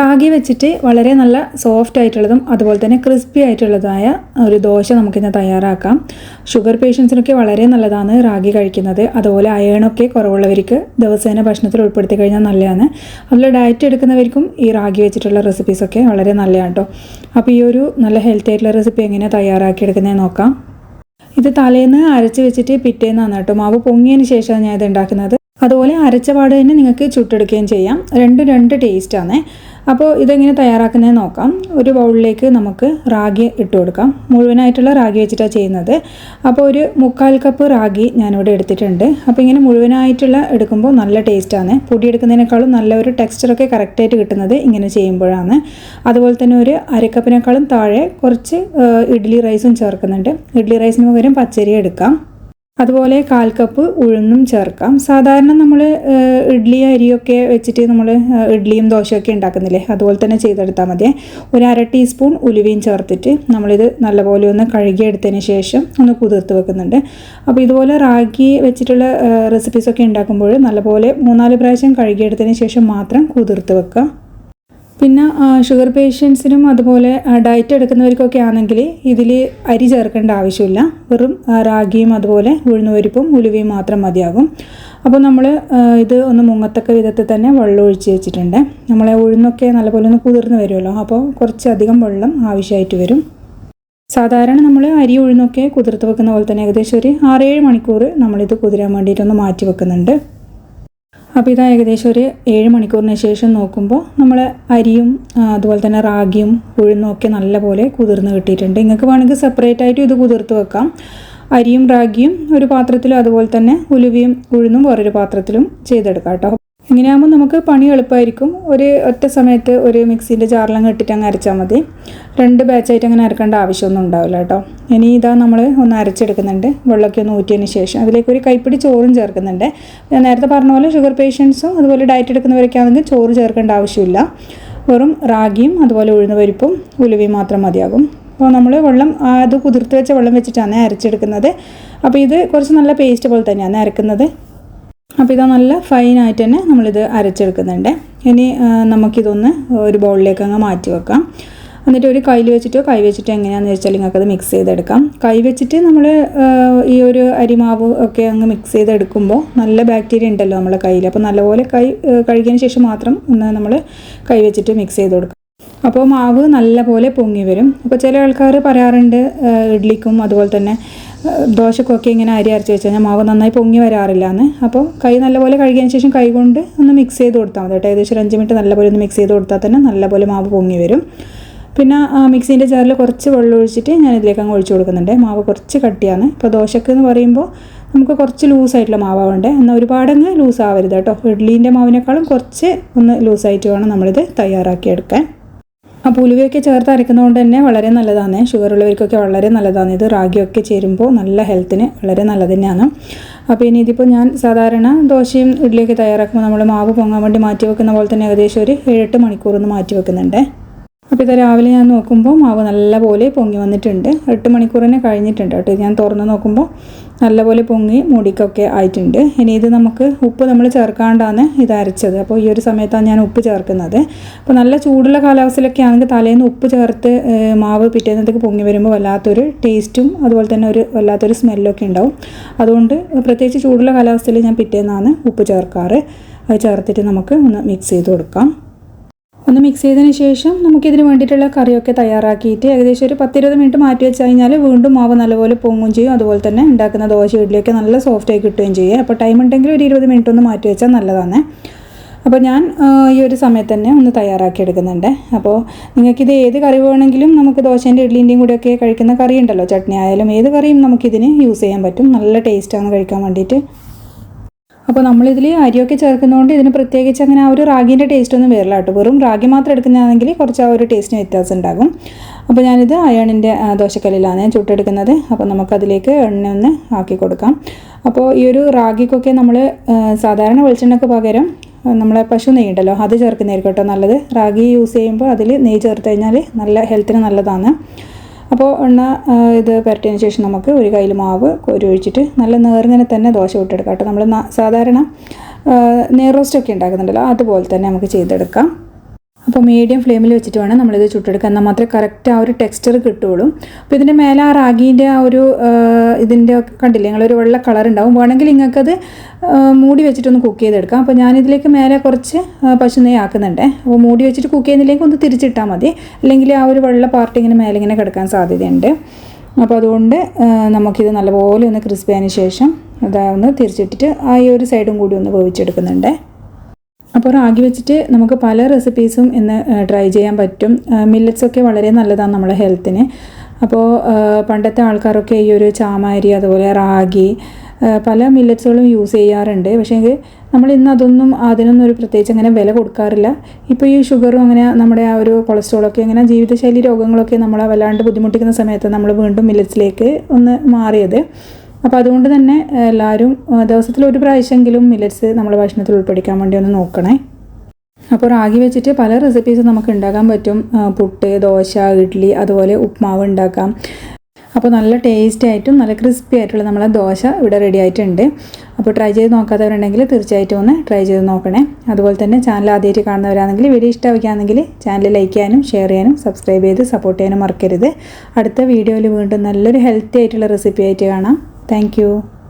റാഗി വെച്ചിട്ട് വളരെ നല്ല സോഫ്റ്റ് ആയിട്ടുള്ളതും അതുപോലെ തന്നെ ക്രിസ്പി ആയിട്ടുള്ളതായ ഒരു ദോശ നമുക്കിന്ന് തയ്യാറാക്കാം. ഷുഗർ പേഷ്യൻസിനൊക്കെ വളരെ നല്ലതാണ് റാഗി കഴിക്കുന്നത്. അതുപോലെ അയണൊക്കെ കുറവുള്ളവർക്ക് ദിവസേന ഭക്ഷണത്തിൽ ഉൾപ്പെടുത്തി കഴിഞ്ഞാൽ നല്ലതാണ്. അതുപോലെ ഡയറ്റ് എടുക്കുന്നവർക്കും ഈ റാഗി വെച്ചിട്ടുള്ള റെസിപ്പീസൊക്കെ വളരെ നല്ലതാണ് കേട്ടോ. അപ്പോൾ ഈ ഒരു നല്ല ഹെൽത്തി ആയിട്ടുള്ള റെസിപ്പി എങ്ങനെയാണ് തയ്യാറാക്കിയെടുക്കുന്നത് നോക്കാം. ഇത് തലേന്ന് അരച്ച് വെച്ചിട്ട് പിറ്റേന്നാണ് കേട്ടോ. മാവ് പൊങ്ങിയതിന് ശേഷമാണ് ഞാൻ ഇത് ഉണ്ടാക്കുന്നത്. അതുപോലെ അരച്ച പാട് തന്നെ നിങ്ങൾക്ക് ചുട്ടെടുക്കുകയും ചെയ്യാം. രണ്ടും രണ്ട് ടേസ്റ്റാണ്. അപ്പോൾ ഇതെങ്ങനെ തയ്യാറാക്കുന്നത് നോക്കാം. ഒരു ബൗളിലേക്ക് നമുക്ക് റാഗി ഇട്ട് കൊടുക്കാം. മുഴുവനായിട്ടുള്ള റാഗി വെച്ചിട്ടാണ് ചെയ്യുന്നത്. അപ്പോൾ ഒരു 3/4 കപ്പ് റാഗി ഞാനിവിടെ എടുത്തിട്ടുണ്ട്. അപ്പോൾ ഇങ്ങനെ മുഴുവനായിട്ടുള്ള എടുക്കുമ്പോൾ നല്ല ടേസ്റ്റാണ്. പൊടി എടുക്കുന്നതിനേക്കാളും നല്ല ഒരു ടെക്സ്ചറൊക്കെ കറക്റ്റായിട്ട് കിട്ടുന്നത് ഇങ്ങനെ ചെയ്യുമ്പോഴാണ്. അതുപോലെ തന്നെ ഒരു അരക്കപ്പിനേക്കാളും താഴെ കുറച്ച് ഇഡ്ഡലി റൈസും ചേർക്കുന്നുണ്ട്. ഇഡ്ഡലി റൈസിന് പകരം പച്ചരി എടുക്കാം. അതുപോലെ 1/4 കപ്പ് ഉഴുന്നും ചേർക്കാം. സാധാരണ നമ്മൾ ഇഡ്ഡലി അരിയൊക്കെ വെച്ചിട്ട് നമ്മൾ ഇഡ്ഡലിയും ദോശയൊക്കെ ഉണ്ടാക്കുന്നില്ലേ, അതുപോലെ തന്നെ ചെയ്തെടുത്താൽ മതി. ഒരു 1/2 ടീസ്പൂൺ ഉലുവയും ചേർത്തിട്ട് നമ്മളിത് നല്ലപോലെ ഒന്ന് കഴുകിയെടുത്തതിന് ശേഷം ഒന്ന് കുതിർത്ത് വെക്കുന്നുണ്ട്. അപ്പോൾ ഇതുപോലെ റാഗി വെച്ചിട്ടുള്ള റെസിപ്പീസൊക്കെ ഉണ്ടാക്കുമ്പോൾ നല്ലപോലെ 3-4 പ്രാവശ്യം കഴുകിയെടുത്തതിന് ശേഷം മാത്രം കുതിർത്ത് വെക്കുക. പിന്നെ ഷുഗർ പേഷ്യൻസിനും അതുപോലെ ഡയറ്റ് എടുക്കുന്നവർക്കൊക്കെ ആണെങ്കിൽ ഇതിൽ അരി ചേർക്കേണ്ട ആവശ്യമില്ല. വെറും റാഗിയും അതുപോലെ ഉഴുന്നുപരിപ്പും ഉലുവയും മാത്രം മതിയാകും. അപ്പോൾ നമ്മൾ ഇത് ഒന്ന് മുങ്ങത്തക്ക വിധത്തിൽ തന്നെ വെള്ളം ഒഴിച്ച് വെച്ചിട്ടുണ്ട്. നമ്മളെ ഉഴുന്നൊക്കെ നല്ലപോലെ ഒന്ന് കുതിർന്ന് വരുമല്ലോ, അപ്പോൾ കുറച്ചധികം വെള്ളം ആവശ്യമായിട്ട് വരും. സാധാരണ നമ്മൾ അരി ഉഴുന്നൊക്കെ കുതിർത്ത് വെക്കുന്ന പോലെ തന്നെ ഏകദേശം ഒരു 6-7 മണിക്കൂർ നമ്മളിത് കുതിരാൻ വേണ്ടിയിട്ടൊന്ന് മാറ്റി വെക്കുന്നുണ്ട്. അപ്പോൾ ഇത് ഏകദേശം ഒരു 7 മണിക്കൂറിന് ശേഷം നോക്കുമ്പോൾ നമ്മൾ അരിയും അതുപോലെ തന്നെ റാഗിയും ഉഴുന്നും ഒക്കെ നല്ലപോലെ കുതിർന്ന് കിട്ടിയിട്ടുണ്ട്. നിങ്ങൾക്ക് വേണമെങ്കിൽ സെപ്പറേറ്റ് ആയിട്ട് ഇത് കുതിർത്ത് വെക്കാം. അരിയും റാഗിയും ഒരു പാത്രത്തിലും അതുപോലെ തന്നെ ഉലുവയും ഉഴുന്നും വേറൊരു പാത്രത്തിലും ചെയ്തെടുക്കാം കേട്ടോ. ഇങ്ങനെയാകുമ്പോൾ നമുക്ക് പണി എളുപ്പമായിരിക്കും. ഒരു ഒറ്റ സമയത്ത് ഒരു മിക്സീൻ്റെ ജാറിലങ്ങ് ഇട്ടിട്ട് അങ്ങ് അരച്ചാൽ മതി. 2 ബാച്ചായിട്ട് അങ്ങനെ അരക്കേണ്ട ആവശ്യമൊന്നും ഉണ്ടാവില്ല കേട്ടോ. ഇനി ഇതാ നമ്മൾ ഒന്ന് അരച്ചെടുക്കുന്നുണ്ട്. വെള്ളമൊക്കെ ഒന്ന് ഊറ്റിയതിന് ശേഷം അതിലേക്ക് ഒരു കൈപ്പിടി ചോറും ചേർക്കുന്നുണ്ട്. ഞാൻ നേരത്തെ പറഞ്ഞ പോലെ ഷുഗർ പേഷ്യൻസും അതുപോലെ ഡയറ്റ് എടുക്കുന്നവരൊക്കെ ആണെങ്കിൽ ചോറ് ചേർക്കേണ്ട ആവശ്യമില്ല. വെറും റാഗിയും അതുപോലെ ഉഴുന്ന് പരിപ്പും ഉലുവയും മാത്രം മതിയാകും. അപ്പോൾ നമ്മൾ വെള്ളം അത് കുതിർത്ത് വെച്ച വെള്ളം വെച്ചിട്ടാണ് അരച്ചെടുക്കുന്നത്. അപ്പോൾ ഇത് കുറച്ച് നല്ല പേസ്റ്റ് പോലെ തന്നെയാണ് അരക്കുന്നത്. അപ്പോൾ ഇതാ നല്ല ഫൈനായിട്ട് തന്നെ നമ്മളിത് അരച്ചെടുക്കുന്നുണ്ട്. ഇനി നമുക്കിതൊന്ന് ഒരു ബൗളിലേക്ക് അങ്ങ് മാറ്റി വെക്കാം. എന്നിട്ട് ഒരു കൈ വെച്ചിട്ടോ എങ്ങനെയാണെന്ന് വെച്ചാൽ നിങ്ങൾക്കത് മിക്സ് ചെയ്തെടുക്കാം. കൈ വെച്ചിട്ട് നമ്മൾ ഈ ഒരു അരിമാവ് ഒക്കെ അങ്ങ് മിക്സ് ചെയ്തെടുക്കുമ്പോൾ നല്ല ബാക്ടീരിയ ഉണ്ടല്ലോ നമ്മളെ കയ്യിൽ. അപ്പോൾ നല്ലപോലെ കൈ കഴുകിയതിന് ശേഷം മാത്രം ഒന്ന് നമ്മൾ കൈ വെച്ചിട്ട് മിക്സ് ചെയ്ത് കൊടുക്കാം. അപ്പോൾ മാവ് നല്ലപോലെ പൊങ്ങി വരും. അപ്പോൾ ചില ആൾക്കാർ പറയാറുണ്ട് ഇഡ്ഡലിക്കും അതുപോലെ തന്നെ ദോശക്കൊക്കെ ഇങ്ങനെ അരി അരച്ച് വെച്ച് കഴിഞ്ഞാൽ മാവ് നന്നായി പൊങ്ങി വരാറില്ല എന്ന്. അപ്പോൾ കൈ നല്ലപോലെ കഴുകിയതിന് ശേഷം കൈ കൊണ്ട് ഒന്ന് മിക്സ് ചെയ്ത് കൊടുത്താൽ മതി കേട്ടോ. ഏകദേശം 5 മിനിറ്റ് നല്ലപോലെ ഒന്ന് മിക്സ് ചെയ്ത് കൊടുത്താൽ തന്നെ നല്ലപോലെ മാവ് പൊങ്ങി വരും. പിന്നെ മിക്സീൻ്റെ ജാറിൽ കുറച്ച് വെള്ളം ഒഴിച്ചിട്ട് ഞാൻ ഇതിലേക്ക് അങ്ങ് ഒഴിച്ചു കൊടുക്കുന്നുണ്ട്. മാവ് കുറച്ച് കട്ടിയാണ്. ഇപ്പോൾ ദോശക്ക് എന്ന് പറയുമ്പോൾ നമുക്ക് കുറച്ച് ലൂസായിട്ടുള്ള മാവാവണ്ടേ, എന്നാൽ ഒരുപാടങ്ങ് ലൂസ് ആവരുത് കേട്ടോ. ഇഡ്ഡലീൻ്റെ മാവിനേക്കാളും കുറച്ച് ഒന്ന് ലൂസായിട്ട് വേണം നമ്മളിത് തയ്യാറാക്കിയെടുക്കാൻ. അപ്പോൾ ഉലുവയൊക്കെ ചേർത്ത് അരയ്ക്കുന്നതുകൊണ്ട് തന്നെ വളരെ നല്ലതാണ്. ഷുഗർ ഉള്ളവർക്കൊക്കെ വളരെ നല്ലതാണ്. ഇത് റാഗിയൊക്കെ ചേരുമ്പോൾ നല്ല ഹെൽത്തിന് വളരെ നല്ലത് തന്നെയാണ്. അപ്പോൾ ഇനി ഇതിപ്പോൾ ഞാൻ സാധാരണ ദോശയും ഇഡ്ഡലിയൊക്കെ തയ്യാറാക്കുമ്പോൾ നമ്മൾ മാവ് പൊങ്ങാൻ വേണ്ടി മാറ്റി വെക്കുന്ന പോലെ തന്നെ ഏകദേശം ഒരു 7-8 മണിക്കൂറൊന്ന് മാറ്റി വെക്കുന്നുണ്ട്. അപ്പോൾ ഇത് രാവിലെ ഞാൻ നോക്കുമ്പോൾ മാവ് നല്ലപോലെ പൊങ്ങി വന്നിട്ടുണ്ട്. 8 മണിക്കൂർ തന്നെ കഴിഞ്ഞിട്ടുണ്ട് കേട്ടോ. ഞാൻ തുറന്ന് നോക്കുമ്പോൾ നല്ലപോലെ പൊങ്ങി മുടിക്കൊക്കെ ആയിട്ടുണ്ട്. ഇനി ഇത് നമുക്ക് ഉപ്പ് നമ്മൾ ചേർക്കാണ്ടാണ് ഇത് അരച്ചത്. അപ്പോൾ ഈ ഒരു സമയത്താണ് ഞാൻ ഉപ്പ് ചേർക്കുന്നത്. അപ്പോൾ നല്ല ചൂടുള്ള കാലാവസ്ഥയിലൊക്കെ ആണെങ്കിൽ തലേന്ന് ഉപ്പ് ചേർത്ത് മാവ് പിറ്റേന്നത്തേക്ക് പൊങ്ങി വരുമ്പോൾ വല്ലാത്തൊരു ടേസ്റ്റും അതുപോലെ തന്നെ ഒരു വല്ലാത്തൊരു സ്മെല്ലൊക്കെ ഉണ്ടാവും. അതുകൊണ്ട് പ്രത്യേകിച്ച് ചൂടുള്ള കാലാവസ്ഥയിൽ ഞാൻ പിറ്റേന്നാണ് ഉപ്പ് ചേർക്കാറ്. അത് ചേർത്തിട്ട് നമുക്ക് ഒന്ന് മിക്സ് ചെയ്ത് കൊടുക്കാം. ഒന്ന് മിക്സ് ചെയ്തതിന് ശേഷം നമുക്കിതിന് വേണ്ടിയിട്ടുള്ള കറിയൊക്കെ തയ്യാറാക്കിയിട്ട് ഏകദേശം ഒരു 10-20 മിനിറ്റ് മാറ്റി വെച്ച് കഴിഞ്ഞാൽ വീണ്ടും മാവ് നല്ലപോലെ പൊങ്ങുകയും ചെയ്യും. അതുപോലെ തന്നെ ഉണ്ടാക്കുന്ന ദോശ ഇഡ്ഡലിയൊക്കെ നല്ല സോഫ്റ്റായി കിട്ടുകയും ചെയ്യും. അപ്പോൾ ടൈം ഉണ്ടെങ്കിൽ ഒരു 20 മിനിറ്റ് ഒന്ന് മാറ്റി വെച്ചാൽ നല്ലതാണ്. അപ്പോൾ ഞാൻ ഈ ഒരു സമയത്ത് തന്നെ ഒന്ന് തയ്യാറാക്കി എടുക്കുന്നുണ്ട്. അപ്പോൾ നിങ്ങൾക്കിത് ഏത് കറി വേണമെങ്കിലും നമുക്ക് ദോശേൻ്റെ ഇഡ്ഡലിൻ്റെയും കൂടെയൊക്കെ കഴിക്കുന്ന കറി ഉണ്ടല്ലോ, ചട്നി ആയാലും ഏത് കറിയും നമുക്കിതിന് യൂസ് ചെയ്യാൻ പറ്റും. നല്ല ടേസ്റ്റാണ് കഴിക്കാൻ വേണ്ടിയിട്ട്. അപ്പോൾ നമ്മളിതിൽ അരിയൊക്കെ ചേർക്കുന്നതുകൊണ്ട് ഇതിന് പ്രത്യേകിച്ച് അങ്ങനെ ആ ഒരു റാഗീൻ്റെ ടേസ്റ്റൊന്നും വരില്ല കേട്ടോ. വെറും റാഗി മാത്രം എടുക്കുന്നതാണെങ്കിൽ കുറച്ച് ആ ഒരു ടേസ്റ്റിന് വ്യത്യാസം ഉണ്ടാകും. അപ്പോൾ ഞാനിത് അയണിൻ്റെ ദോശക്കല്ലിലാണ് ഞാൻ ചുട്ടെടുക്കുന്നത്. അപ്പോൾ നമുക്കതിലേക്ക് എണ്ണ ഒന്ന് ആക്കി കൊടുക്കാം. അപ്പോൾ ഈ ഒരു റാഗിക്കൊക്കെ നമ്മൾ സാധാരണ വെളിച്ചെണ്ണയ്ക്ക് പകരം നമ്മളെ പശു നെയ്യ് ഉണ്ടല്ലോ അത് ചേർക്കുന്നതായിരിക്കും കേട്ടോ നല്ലത്. റാഗി യൂസ് ചെയ്യുമ്പോൾ അതിൽ നെയ്യ് ചേർത്ത് കഴിഞ്ഞാൽ നല്ല ഹെൽത്തിന് നല്ലതാണ്. അപ്പോൾ എണ്ണ ഇത് പുരട്ടിയതിന് ശേഷം നമുക്ക് ഒരു കയ്യിൽ മാവ് കോരി ഒഴിച്ചിട്ട് നല്ല നേർങ്ങനെ തന്നെ ദോശ ചുട്ടെടുക്കാം കേട്ടോ. നമ്മൾ സാധാരണ നെയ് റോസ്റ്റൊക്കെ ഉണ്ടാക്കുന്നുണ്ടല്ലോ അതുപോലെ തന്നെ നമുക്ക് ചെയ്തെടുക്കാം. അപ്പോൾ മീഡിയം ഫ്ലെയിമിൽ വെച്ചിട്ട് വേണം നമ്മളിത് ചുട്ടെടുക്കാൻ, എന്നാൽ മാത്രമേ കറക്റ്റ് ആ ഒരു ടെക്സ്ചർ കിട്ടുകയുള്ളൂ. അപ്പോൾ ഇതിൻ്റെ മേലെ ആ റാഗീൻ്റെ ആ ഒരു ഇതിൻ്റെ കണ്ടില്ലേ നിങ്ങളൊരു വെള്ള കളർ ഉണ്ടാവും. വേണമെങ്കിൽ നിങ്ങൾക്കത് മൂടി വെച്ചിട്ടൊന്ന് കുക്ക് ചെയ്തെടുക്കാം. അപ്പോൾ ഞാനിതിലേക്ക് മേലെ കുറച്ച് പശുനെയ്യ് ആക്കുന്നുണ്ട്. അപ്പോൾ മൂടി വെച്ചിട്ട് കുക്ക് ചെയ്യുന്നില്ലെങ്കിൽ ഒന്ന് തിരിച്ചിട്ടാൽ മതി, അല്ലെങ്കിൽ ആ ഒരു വെള്ള പാർട്ട് ഇങ്ങനെ മേലെ ഇങ്ങനെ കിടക്കാൻ സാധ്യതയുണ്ട്. അപ്പോൾ അതുകൊണ്ട് നമുക്കിത് നല്ലപോലെ ഒന്ന് ക്രിസ്പി ആയതിന് ശേഷം അതൊന്ന് തിരിച്ചിട്ടിട്ട് ആ ഈ ഒരു സൈഡും കൂടി ഒന്ന് വേവിച്ചെടുക്കുന്നുണ്ട്. അപ്പോൾ റാഗി വെച്ചിട്ട് നമുക്ക് പല റെസിപ്പീസും ഇന്ന് ട്രൈ ചെയ്യാൻ പറ്റും. മില്ലറ്റ്സൊക്കെ വളരെ നല്ലതാണ് നമ്മുടെ ഹെൽത്തിന്. അപ്പോൾ പണ്ടത്തെ ആൾക്കാരൊക്കെ ഈ ഒരു ചാമാരി അതുപോലെ റാഗി പല മില്ലറ്റ്സുകളും യൂസ് ചെയ്യാറുണ്ട്. പക്ഷേ നമ്മൾ ഇന്ന് അതിനൊന്നും ഒരു പ്രത്യേകിച്ച് അങ്ങനെ വില കൊടുക്കാറില്ല. ഇപ്പോൾ ഈ ഷുഗറും അങ്ങനെ നമ്മുടെ ആ ഒരു കൊളസ്ട്രോളൊക്കെ ഇങ്ങനെ ജീവിതശൈലി രോഗങ്ങളൊക്കെ നമ്മളെ വല്ലാണ്ട് ബുദ്ധിമുട്ടിക്കുന്ന സമയത്ത് നമ്മൾ വീണ്ടും മില്ലറ്റ്സിലേക്ക് ഒന്ന് മാറിയത്. അപ്പോൾ അതുകൊണ്ട് തന്നെ എല്ലാവരും ദിവസത്തിൽ ഒരു പ്രാവശ്യമെങ്കിലും മില്ലറ്റ്സ് നമ്മുടെ ഭക്ഷണത്തിൽ ഉൾപ്പെടുത്താൻ വേണ്ടി ഒന്ന് നോക്കണേ. അപ്പോൾ റാഗി വെച്ചിട്ട് പല റെസിപ്പീസും നമുക്ക് ഉണ്ടാക്കാൻ പറ്റും. പുട്ട്, ദോശ, ഇഡ്ഡലി, അതുപോലെ ഉപ്മാവ് ഉണ്ടാക്കാം. അപ്പോൾ നല്ല ടേസ്റ്റി ആയിട്ടും നല്ല ക്രിസ്പി ആയിട്ടുള്ള നമ്മളെ ദോശ ഇവിടെ റെഡി ആയിട്ടുണ്ട്. അപ്പോൾ ട്രൈ ചെയ്ത് നോക്കാത്തവരുണ്ടെങ്കിൽ തീർച്ചയായിട്ടും ഒന്ന് ട്രൈ ചെയ്ത് നോക്കണേ. അതുപോലെ തന്നെ ചാനൽ ആദ്യമായിട്ട് കാണുന്നവരാണെങ്കിൽ വീഡിയോ ഇഷ്ടമാക്കുകയാണെങ്കിൽ ചാനൽ ലൈക്ക് ചെയ്യാനും ഷെയർ ചെയ്യാനും സബ്സ്ക്രൈബ് ചെയ്ത് സപ്പോർട്ട് ചെയ്യാനും മറക്കരുത്. അടുത്ത വീഡിയോയിൽ വീണ്ടും നല്ലൊരു ഹെൽത്തി ആയിട്ടുള്ള റെസിപ്പി ആയിട്ട് കാണാം. Thank you.